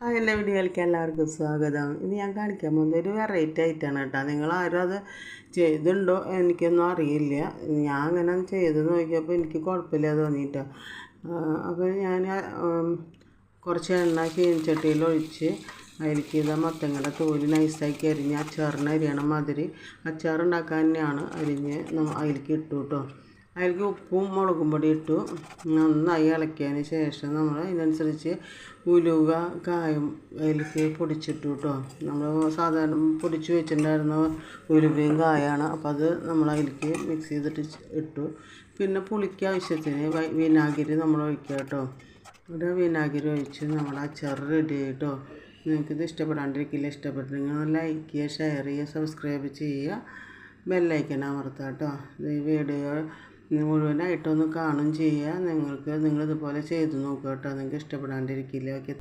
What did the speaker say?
Hi, എൻ്റെ വീഡിയോയിലേക്ക് എല്ലാവർക്കും സ്വാഗതം. ഇത് ഞാൻ കാണിക്കാൻ പോകുന്നത് ഒരു വെറൈറ്റി ആയിട്ടാണ് കേട്ടോ. നിങ്ങളാരും അത് ചെയ്തിട്ടുണ്ടോ എനിക്കൊന്നും അറിയില്ല. ഞാൻ അങ്ങനെ ചെയ്ത് നോക്കിയപ്പോൾ എനിക്ക് കുഴപ്പമില്ല തോന്നിയിട്ടോ. അപ്പോൾ ഞാൻ കുറച്ച് എണ്ണ ചീനച്ചട്ടിയിൽ ഒഴിച്ച് അതിലേക്ക് ഇതാ മത്തങ്ങയുടെ തോല് നൈസാക്കി അരിഞ്ഞ് അച്ചാറിന് അരിയണ മാതിരി അച്ചാറുണ്ടാക്കാൻ തന്നെയാണ് അരിഞ്ഞ് അതിലേക്ക് ഇട്ടു കേട്ടോ. അതിലേക്ക് ഉപ്പും മുളകും പൊടി ഇട്ടു നന്നായി ഇളക്കിയതിന് ശേഷം നമ്മൾ അതിനനുസരിച്ച് ഉലുവ കായം അതിലേക്ക് പൊടിച്ചിട്ടു കേട്ടോ. നമ്മൾ സാധാരണ പൊടിച്ച് വെച്ചിട്ടുണ്ടായിരുന്ന ഉലുവയും കായമാണ്. അപ്പോൾ അത് നമ്മൾ അതിലേക്ക് മിക്സ് ചെയ്തിട്ട് ഇട്ടു. പിന്നെ പുളിക്ക് ആവശ്യത്തിന് വിനാഗിരി നമ്മൾ ഒഴിക്കുക കേട്ടോ. ഇവിടെ വിനാഗിരി ഒഴിച്ച് നമ്മൾ അച്ചാർ റെഡി ആയിട്ടോ. നിങ്ങൾക്കിത് ഇഷ്ടപ്പെടാണ്ടിരിക്കില്ല. ഇഷ്ടപ്പെട്ടെങ്കിൽ ലൈക്ക് ചെയ്യുക, ഷെയർ ചെയ്യുക, സബ്സ്ക്രൈബ് ചെയ്യുക, ബെല്ലൈക്കൻ അമർത്തുക കേട്ടോ. ഈ വീഡിയോ മുഴുവനായിട്ടൊന്ന് കാണും ചെയ്യുക. നിങ്ങളിതുപോലെ ചെയ്ത് നോക്കുക കേട്ടോ. നിങ്ങൾക്ക് ഇഷ്ടപ്പെടാണ്ടിരിക്കില്ല. ഓക്കെ.